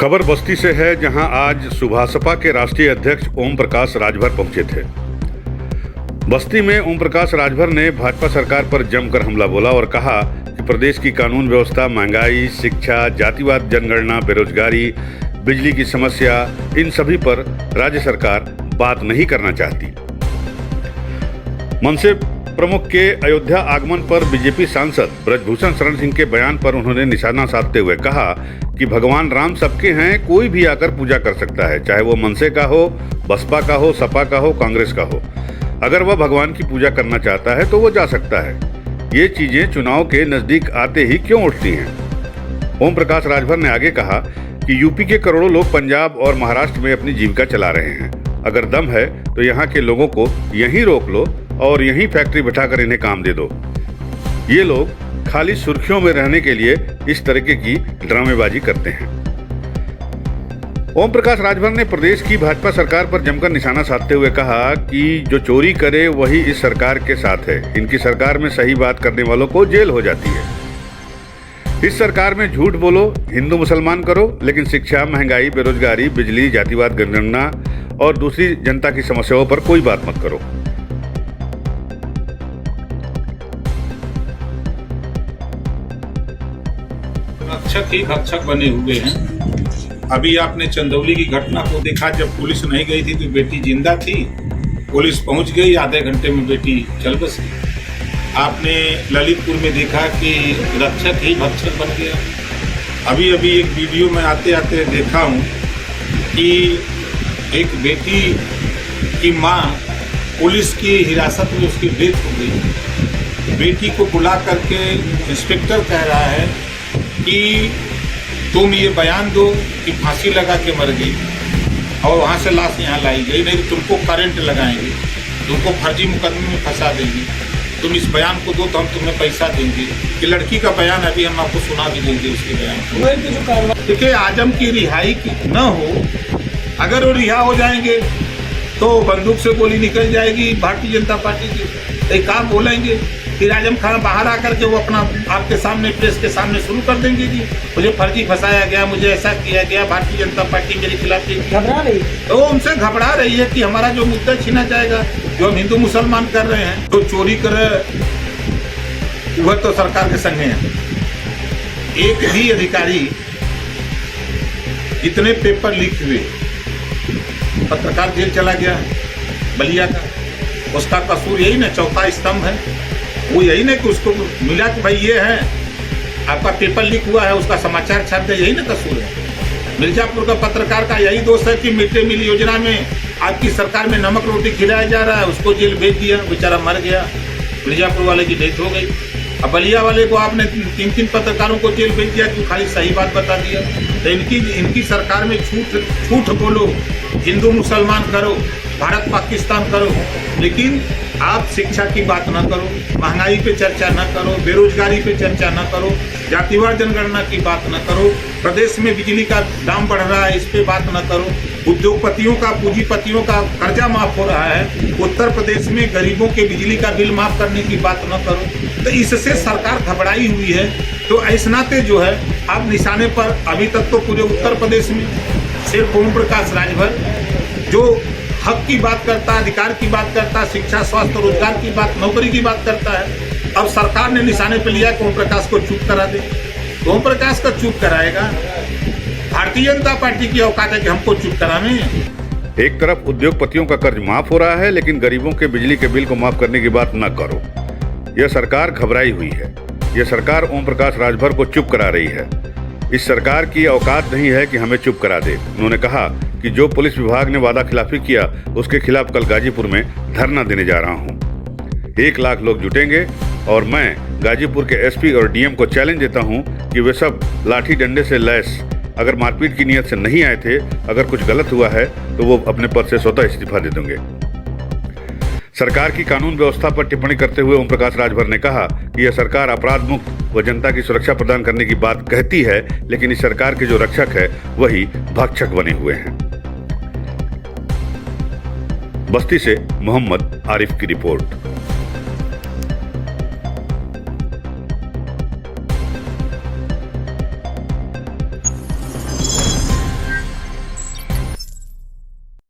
खबर बस्ती से है, जहां आज सुभासपा के राष्ट्रीय अध्यक्ष ओम प्रकाश राजभर पहुंचे थे। बस्ती में ओम प्रकाश राजभर ने भाजपा सरकार पर जमकर हमला बोला और कहा कि प्रदेश की कानून व्यवस्था, महंगाई, शिक्षा, जातिवाद जनगणना, बेरोजगारी, बिजली की समस्या, इन सभी पर राज्य सरकार बात नहीं करना चाहती। मनसे प्रमुख के अयोध्या आगमन पर बीजेपी सांसद ब्रजभूषण शरण सिंह के बयान पर उन्होंने निशाना साधते हुए कहा कि भगवान राम सबके हैं, कोई भी आकर पूजा कर सकता है, चाहे वो मनसे का हो, बसपा का हो, सपा का हो, कांग्रेस का हो। अगर वह भगवान की पूजा करना चाहता है तो वो जा सकता है। ये चीजें चुनाव के नजदीक आते ही क्यों उठती हैं? ओम प्रकाश राजभर ने आगे कहा कि यूपी के करोड़ों लोग पंजाब और महाराष्ट्र में अपनी जीविका चला रहे हैं। अगर दम है तो यहाँ के लोगों को यहीं रोक लो और यहीं फैक्ट्री बिठाकर इन्हें काम दे दो। ये लोग खाली सुर्खियों में रहने के लिए इस तरीके की ड्रामेबाजी करते हैं। ओम प्रकाश राजभर ने प्रदेश की भाजपा सरकार पर जमकर निशाना साधते हुए कहा कि जो चोरी करे वही इस सरकार के साथ है। इनकी सरकार में सही बात करने वालों को जेल हो जाती है। इस सरकार में झूठ बोलो, हिंदू मुसलमान करो, लेकिन शिक्षा, महंगाई, बेरोजगारी, बिजली, जातिवाद जनगणना और दूसरी जनता की समस्याओं पर कोई बात मत करो। रक्षक ही भक्षक बने हुए हैं। अभी आपने चंदौली की घटना को देखा, जब पुलिस नहीं गई थी तो बेटी जिंदा थी, पुलिस पहुंच गई, आधे घंटे में बेटी चल बसी। आपने ललितपुर में देखा कि रक्षक ही भक्षक बन गया। अभी एक वीडियो में आते आते देखा हूं कि एक बेटी की मां पुलिस की हिरासत में उसकी डेथ हो गई। बेटी को बुला करके इंस्पेक्टर कह रहा है कि तुम ये बयान दो कि फांसी लगा के मर गई और वहाँ से लाश यहाँ लाई गई, नहीं तो तुमको करंट लगाएंगे, तुमको फर्जी मुकदमे में फंसा देंगे, तुम इस बयान को दो तो हम तुम्हें पैसा देंगे। कि लड़की का बयान अभी हम आपको सुना भी देंगे उसके बयान को। देखिए, आजम की रिहाई न हो, अगर वो रिहा हो जाएंगे तो बंदूक से गोली निकल जाएगी भारतीय जनता पार्टी की। एक काम बोलेंगे, फिर आजम खान बाहर आकर के वो अपना आपके सामने, प्रेस के सामने शुरू कर देंगे कि मुझे फर्जी फंसाया गया, मुझे ऐसा किया गया, भारतीय जनता पार्टी मेरे खिलाफ घबरा रही है। तो उनसे घबरा रही है कि हमारा जो मुद्दा छीना जाएगा, जो हम हिंदू मुसलमान कर रहे हैं, तो चोरी करे वह तो सरकार के संगे है। एक भी अधिकारी, इतने पेपर लीक हुए, पत्रकार जेल चला गया बलिया का, उसका कसूर यही ना, चौथा स्तंभ है वो, यही ना कि उसको मिला कि भाई ये है, आपका पेपर लीक हुआ है, उसका समाचार छाप दे, यही ना कसूर है। मिर्जापुर का पत्रकार का यही दोष है कि मिड डे मील योजना में आपकी सरकार में नमक रोटी खिलाया जा रहा है, उसको जेल भेज दिया, बेचारा मर गया, मिर्जापुर वाले की डेथ हो गई। अब बलिया वाले को आपने तीन पत्रकारों को जेल भेज दिया कि खाली सही बात बता दिया। तो इनकी सरकार में झूठ बोलो, हिंदू मुसलमान करो, भारत पाकिस्तान करो, लेकिन आप शिक्षा की बात न करो, महंगाई पे चर्चा न करो, बेरोजगारी पे चर्चा न करो, जातिवाद जनगणना की बात न करो, प्रदेश में बिजली का दाम बढ़ रहा है इस पे बात न करो, उद्योगपतियों का, पूंजीपतियों का कर्जा माफ हो रहा है, उत्तर प्रदेश में गरीबों के बिजली का बिल माफ करने की बात न करो। तो इससे सरकार घबराई हुई है। तो ऐसे नाते जो है आप निशाने पर, अभी तक तो पूरे उत्तर प्रदेश में सिर्फ ओम प्रकाश राजभर जो हक की बात करता है, अधिकार की बात करता है, शिक्षा, स्वास्थ्य, रोजगार की बात, नौकरी की बात करता है। अब सरकार ने निशाने पर लिया कि ओम प्रकाश को चुप करा दे, तो ओम प्रकाश का चुप कराएगा। भारतीय जनता पार्टी की औकात है कि हमको चुप कराने। एक तरफ उद्योगपतियों का कर्ज माफ हो रहा है, लेकिन गरीबों के बिजली के बिल को माफ करने की बात न करो। यह सरकार घबराई हुई है। यह सरकार ओम प्रकाश राजभर को चुप करा रही है। इस सरकार की औकात नहीं है कि हमें चुप करा दे। उन्होंने कहा कि जो पुलिस विभाग ने वादा खिलाफी किया, उसके खिलाफ कल गाजीपुर में धरना देने जा रहा हूं। 1 लाख लोग जुटेंगे और मैं गाजीपुर के एसपी और डीएम को चैलेंज देता हूं कि वे सब लाठी डंडे से लैस, अगर मारपीट की नियत से नहीं आए थे, अगर कुछ गलत हुआ है तो वो अपने पद से स्वतः इस्तीफा दे देंगे। सरकार की कानून व्यवस्था पर टिप्पणी करते हुए ओम प्रकाश राजभर ने कहा कि यह सरकार अपराध मुक्त व जनता की सुरक्षा प्रदान करने की बात कहती है, लेकिन इस सरकार के जो रक्षक है वही भक्षक बने हुए हैं। बस्ती से मोहम्मद आरिफ की रिपोर्ट।